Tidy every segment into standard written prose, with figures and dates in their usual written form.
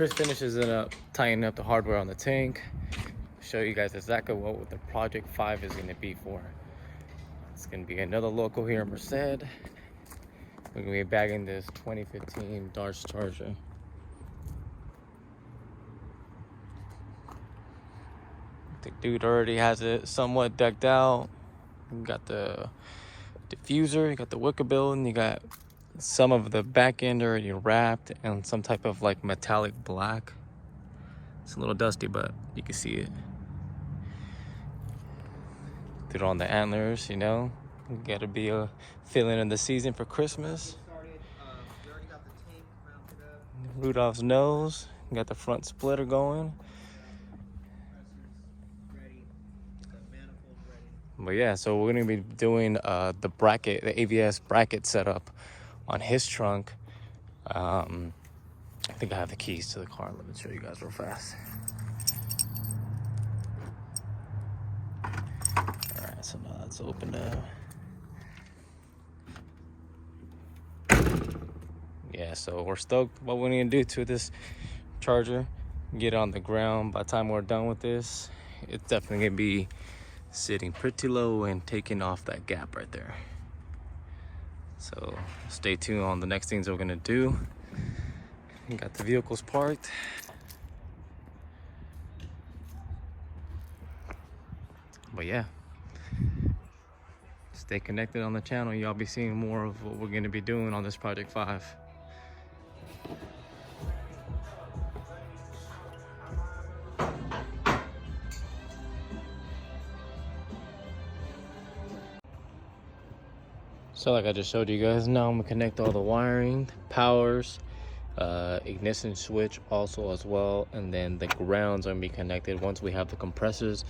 Chris finishes it up, tightening up the hardware on the tank. Show you guys exactly what the Project 5 is going to be for. It's going to be another local here in Merced. We're going to be bagging this 2015 Dodge Charger. The dude already has it somewhat decked out. You got the diffuser, you got the wicker build, and you got some of the back end already wrapped in some type of like metallic black. It's a little dusty, but you can see it. Did it on the antlers, you know. You gotta be a feeling in the season for Christmas. We already got the tank mounted up. Rudolph's nose. You got the front splitter going. Ready. The manifold ready. But yeah, so we're gonna be doing the bracket, the AVS bracket setup on his trunk. I think I have the keys to the car. Let me show you guys real fast. All right, so now that's open up. Yeah, so we're stoked what we're gonna do to this Charger. Get it on the ground. By the time we're done with this, it's definitely gonna be sitting pretty low and taking off that gap right there. So stay tuned on the next things we're gonna do. We got the vehicles parked. But yeah, stay connected on the channel. Y'all be seeing more of what we're gonna be doing on this Project 5. So like I just showed you guys, now I'm gonna connect all the wiring, powers, ignition switch also as well, and then the grounds are gonna be connected once we have the compressors.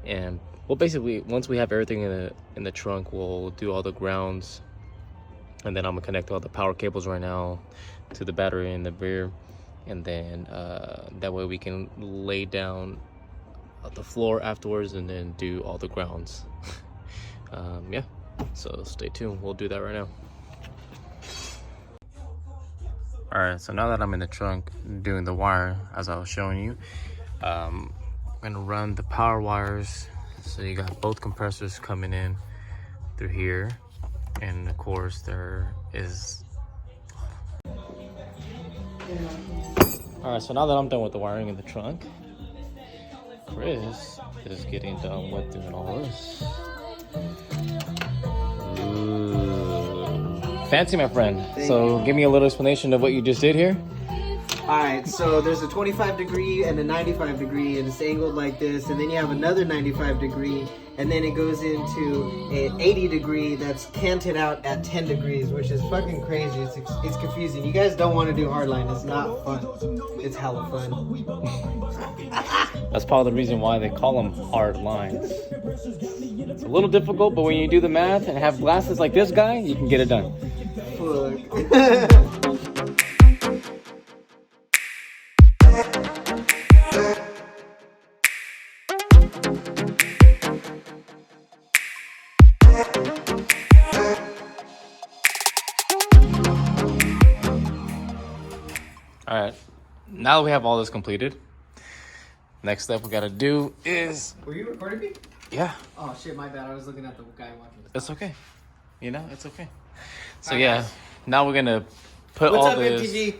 And well, basically once we have everything in the trunk, we'll do all the grounds, and then I'm gonna connect all the power cables right now to the battery in the rear, and then that way we can lay down the floor afterwards and then do all the grounds. Yeah. So stay tuned, we'll do that right now. All right, so now that I'm in the trunk doing the wire as I was showing you, I'm gonna run the power wires. So you got both compressors coming in through here, and of course there is. All right, so now that I'm done with the wiring in the trunk, Chris is getting done with doing all this. Ooh. Fancy, my friend. So give me a little explanation of what you just did here. Alright, so there's a 25 degree and a 95 degree, and it's angled like this, and then you have another 95 degree, and then it goes into an 80 degree that's canted out at 10 degrees, which is fucking crazy. It's confusing. You guys don't want to do hardline. It's not fun. It's hella fun. That's part of the reason why they call them hard lines. It's a little difficult, but when you do the math and have glasses like this guy, you can get it done. All right, now that we have all this completed, next step we gotta do is... Were you recording me? Yeah. Oh shit, my bad. I was looking at the guy watching this. It's okay. You know, it's okay. So Hi, yeah, guys. now we're gonna put What's all up, this... MTG?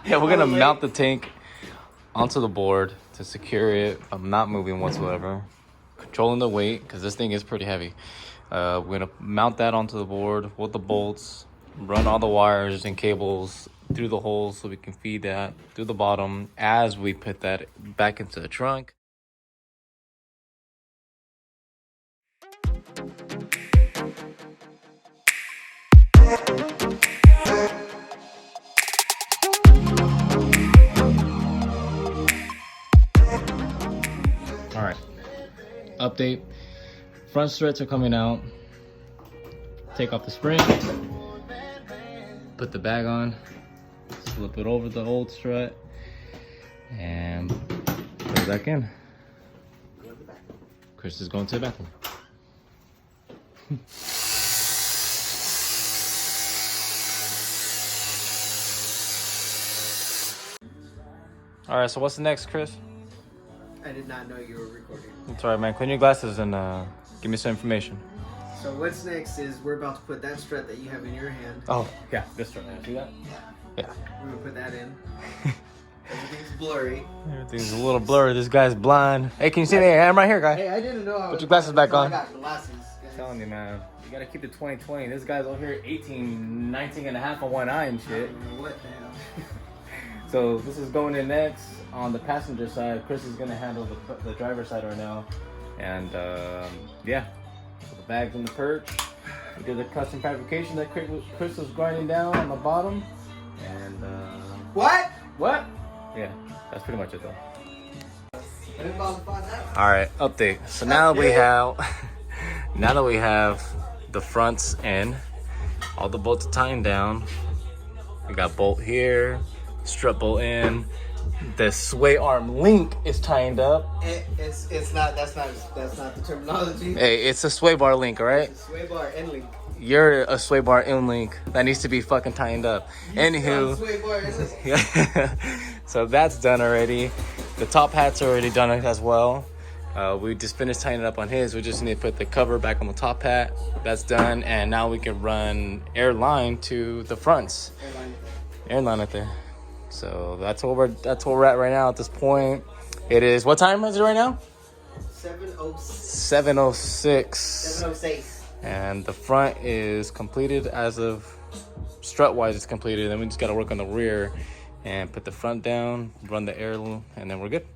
Yeah, we're gonna mount the tank onto the board to secure it. I'm not moving whatsoever. Controlling the weight, because this thing is pretty heavy. We're gonna mount that onto the board with the bolts, run all the wires and cables through the holes so we can feed that through the bottom as we put that back into the trunk. All right, update. Front struts are coming out. Take off the spring, put the bag on, slip it over the old strut, and put it back in. Chris is going to the bathroom. All right, so what's next, Chris? I did not know you were recording. It's all right, man. Clean your glasses and give me some information. So what's next is we're about to put that strut that you have in your hand. Oh, yeah, this strut, man. See that? Yeah. We're gonna put that in. Everything's blurry. Everything's a little blurry. This guy's blind. Hey, can you see me? I'm right here, guy. Hey, I didn't know. Put your glasses back on. I got glasses. I'm telling you, man. You gotta keep the 20/20. This guy's over here 18, 19 and a half on one eye and shit. What the hell? So this is going in next on the passenger side. Chris is gonna handle the driver's side right now. And yeah, so the bag's in the perch. We did the custom fabrication that Chris was grinding down on the bottom. And What? what? Yeah, that's pretty much it though. I didn't bother to find out. All right, update. So now that we have the fronts in, all the bolts are tying down. We got bolt here, strut bolt in. The sway arm link is tied up. It's not. That's not the terminology. Hey, it's a sway bar link, all right? It's a sway bar end link. You're a sway bar in link that needs to be fucking tied up. Anywho, Sway bar end link. yeah. So that's done already. The top hat's already done as well. We just finished tying it up on his. We just need to put the cover back on the top hat. That's done, and now we can run airline to the fronts. Airline right there. So that's where we're at right now. At this point, it is, what time is it right now? 7:06. 7:06. And the front is completed as of strut wise. It's completed. Then we just got to work on the rear and put the front down, run the air, and then we're good.